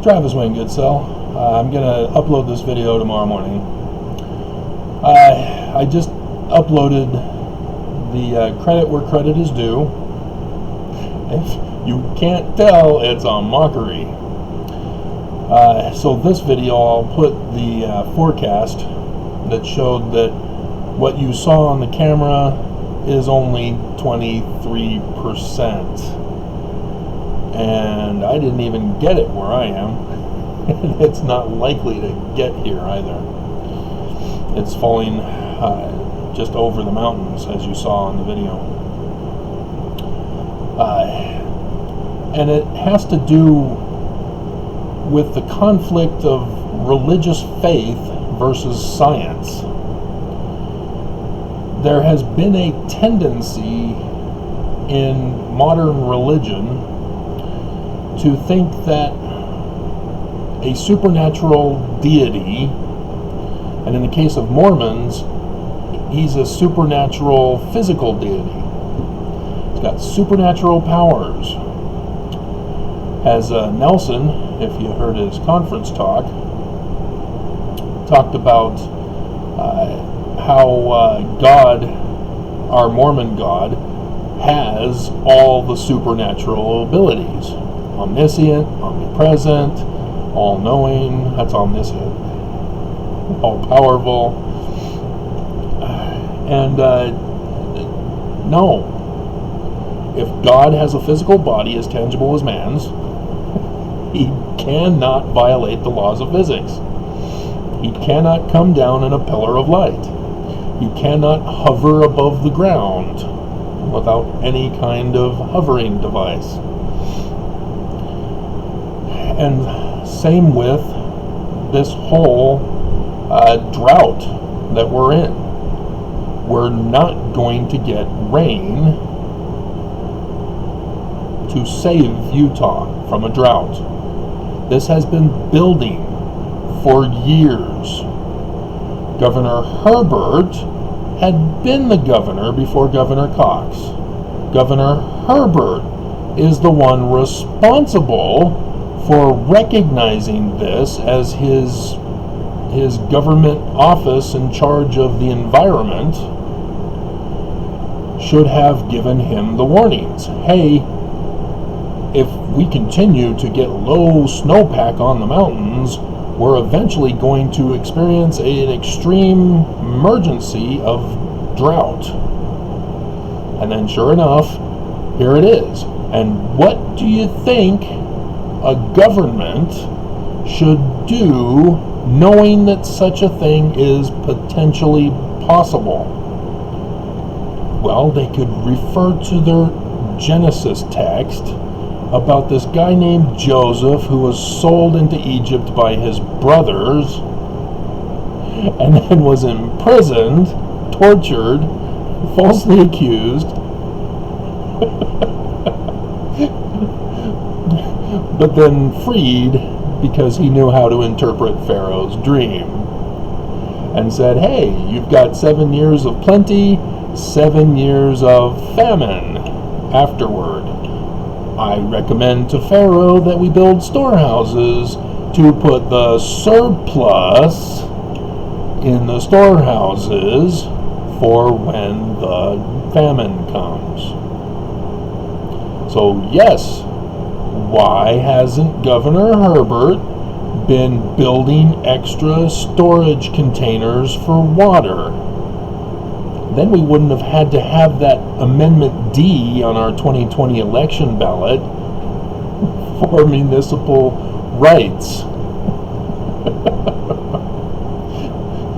Travis Wayne Goodsell. I'm going to upload this video tomorrow morning. I just uploaded the credit where credit is due. If you can't tell, it's a mockery. So this video, I'll put the forecast that showed that what you saw on the camera is only 23%. And I didn't even get it where I am. It's not likely to get here either. It's falling just over the mountains, as you saw in the video. And it has to do with the conflict of religious faith versus science. There has been a tendency in modern religion to think that a supernatural deity, and in the case of Mormons, he's a supernatural physical deity. He's got supernatural powers. As Nelson, if you heard his conference talk, talked about how God, our Mormon God, has all the supernatural abilities. Omniscient, omnipresent, all-knowing, that's omniscient, all-powerful. And no, if God has a physical body as tangible as man's, he cannot violate the laws of physics. He cannot come down in a pillar of light. He cannot hover above the ground without any kind of hovering device. And same with this whole drought that we're in. We're not going to get rain to save Utah from a drought. This has been building for years. Governor Herbert had been the governor before Governor Cox. Governor Herbert is the one responsible for recognizing this as his government office in charge of the environment should have given him the warnings. Hey, if we continue to get low snowpack on the mountains, we're eventually going to experience an extreme emergency of drought. And then sure enough, here it is. And what do you think a government should do knowing that such a thing is potentially possible? Well, they could refer to their Genesis text about this guy named Joseph who was sold into Egypt by his brothers and then was imprisoned, tortured, falsely accused, but then freed because he knew how to interpret Pharaoh's dream and said, hey, you've got 7 years of plenty, 7 years of famine afterward. I recommend to Pharaoh that we build storehouses to put the surplus in the storehouses for when the famine comes. So yes, why hasn't Governor Herbert been building extra storage containers for water? Then we wouldn't have had to have that Amendment D on our 2020 election ballot for municipal rights.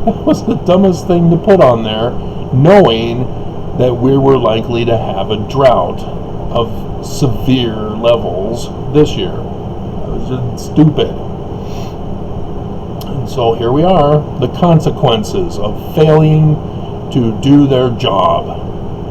That was the dumbest thing to put on there, knowing that we were likely to have a drought of severe levels this year. It was just stupid. And so here we are, the consequences of failing to do their job,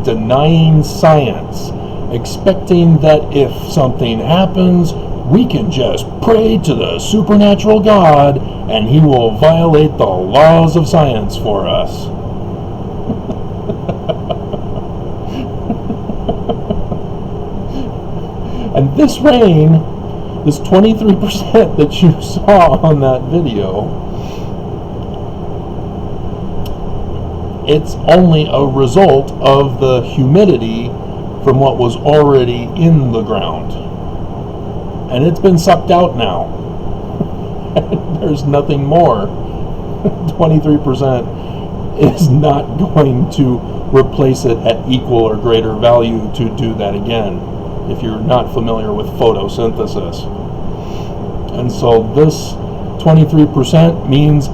denying science, expecting that if something happens, we can just pray to the supernatural God and he will violate the laws of science for us. And this rain This 23% that you saw on that video, it's only a result of the humidity from what was already in the ground. And it's been sucked out now. There's nothing more. 23% is not going to replace it at equal or greater value to do that again, if you're not familiar with photosynthesis. And so this 23% means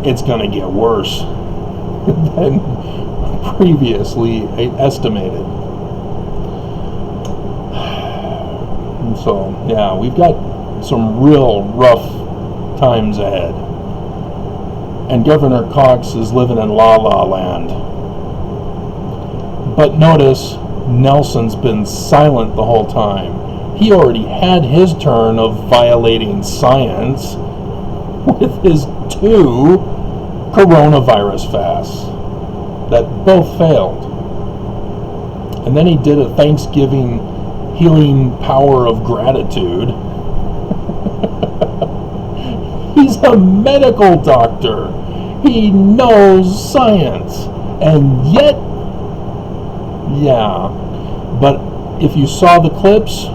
it's going to get worse than previously estimated. And so, yeah, we've got some real rough times ahead. And Governor Cox is living in La La Land. But notice, Nelson's been silent the whole time. He already had his turn of violating science with his 2 coronavirus fasts that both failed. And then he did a Thanksgiving healing power of gratitude. He's a medical doctor. He knows science. And yet, yeah. But if you saw the clips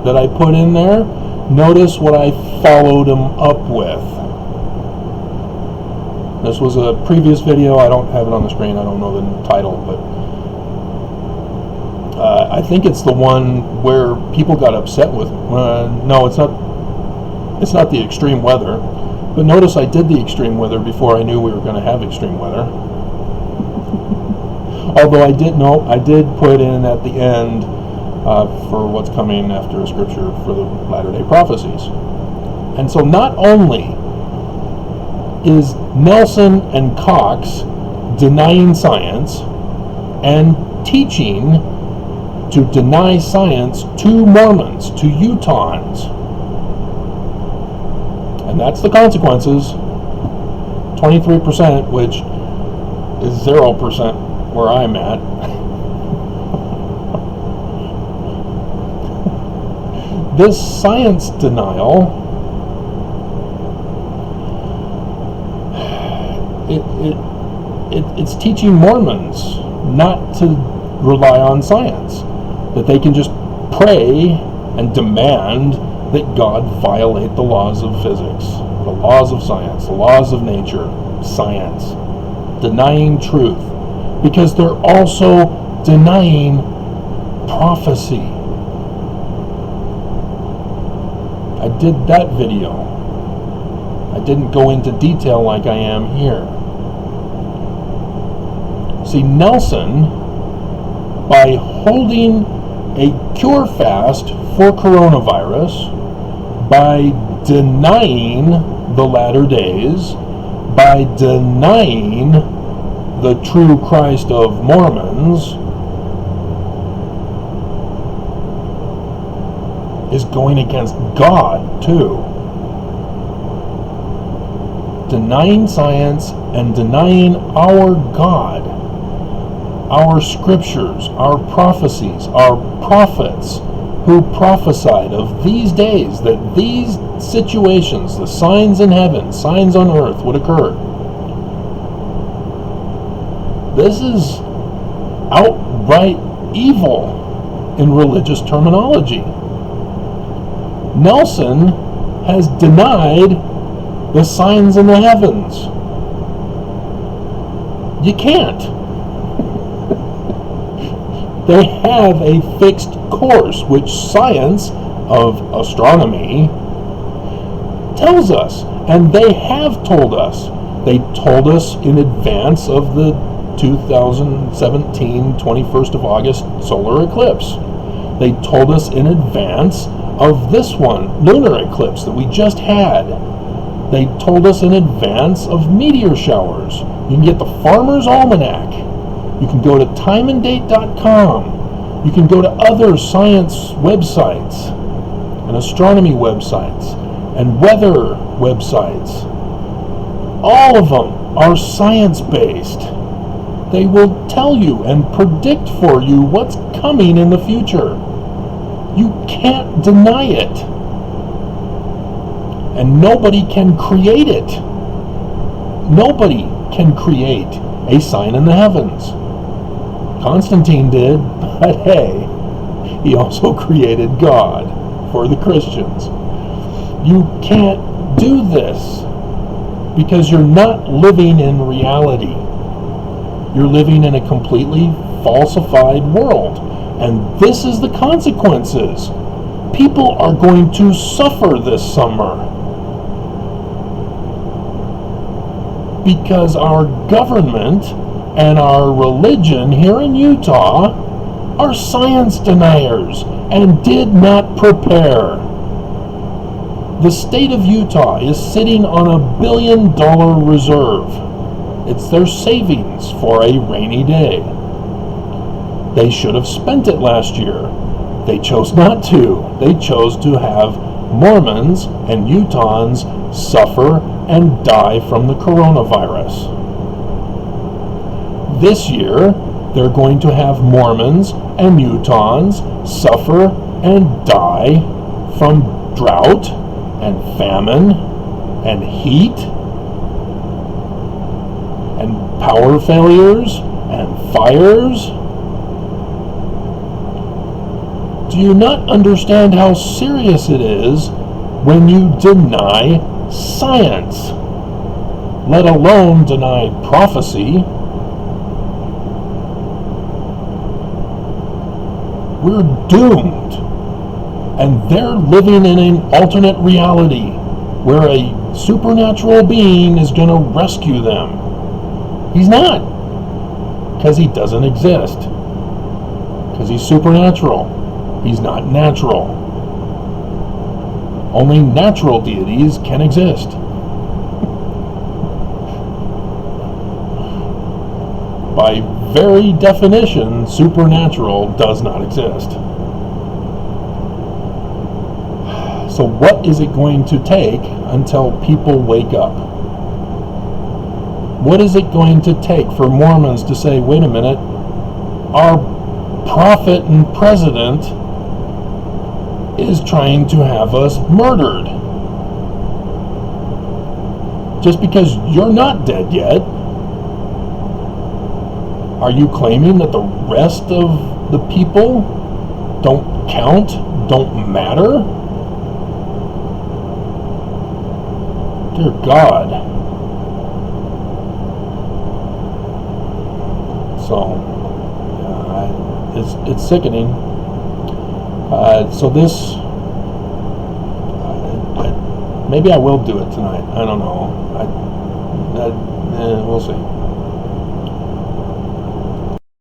that I put in there, notice what I followed him up with. This was a previous video. I don't have it on the screen. I don't know the title, but I think it's the one where people got upset with. No, it's not. It's not the extreme weather. But notice I did the extreme weather before I knew we were going to have extreme weather. Although I did put in at the end for what's coming after Scripture for the latter-day prophecies. And so not only is Nelson and Cox denying science and teaching to deny science to Mormons, to Utahns. And that's the consequences. 23%, which is 0% where I'm at. This science denial, it's teaching Mormons not to rely on science, that they can just pray and demand that God violate the laws of physics, the laws of science, the laws of nature, science, denying truth, because they're also denying prophecy. I did that video. I didn't go into detail like I am here. See, Nelson, by holding a cure fast for coronavirus, by denying the latter days, by denying the true Christ of Mormons, is going against God too. Denying science and denying our God, our scriptures, our prophecies, our prophets who prophesied of these days, that these situations, the signs in heaven, signs on earth would occur. This is outright evil in religious terminology. Nelson has denied the signs in the heavens. You can't. They have a fixed course, which science of astronomy tells us, and they have told us. They told us in advance of the 2017 21st of August solar eclipse. They told us in advance of this one, lunar eclipse, that we just had. They told us in advance of meteor showers. You can get the Farmer's Almanac. You can go to timeanddate.com. You can go to other science websites and astronomy websites and weather websites. All of them are science-based. They will tell you and predict for you what's coming in the future. You can't deny it. And nobody can create it. Nobody can create a sign in the heavens. Constantine did, but hey, he also created God for the Christians. You can't do this because you're not living in reality. You're living in a completely falsified world. And this is the consequences. People are going to suffer this summer because our government and our religion here in Utah are science deniers and did not prepare. The state of Utah is sitting on $1 billion reserve. It's their savings for a rainy day. They should have spent it last year. They chose not to. They chose to have Mormons and Utahns suffer and die from the coronavirus. This year, they're going to have Mormons and Utahns suffer and die from drought and famine and heat and power failures and fires. Do you not understand how serious it is when you deny science, let alone deny prophecy? We're doomed. And they're living in an alternate reality where a supernatural being is going to rescue them. He's not. Because he doesn't exist. Because he's supernatural. He's not natural. Only natural deities can exist. By very definition, supernatural does not exist. So what is it going to take until people wake up? What is it going to take for Mormons to say, wait a minute, our prophet and president is trying to have us murdered? Just because you're not dead yet, are you claiming that the rest of the people don't count, don't matter? Dear God. So, it's sickening. So this, maybe I will do it tonight. I don't know. We'll see.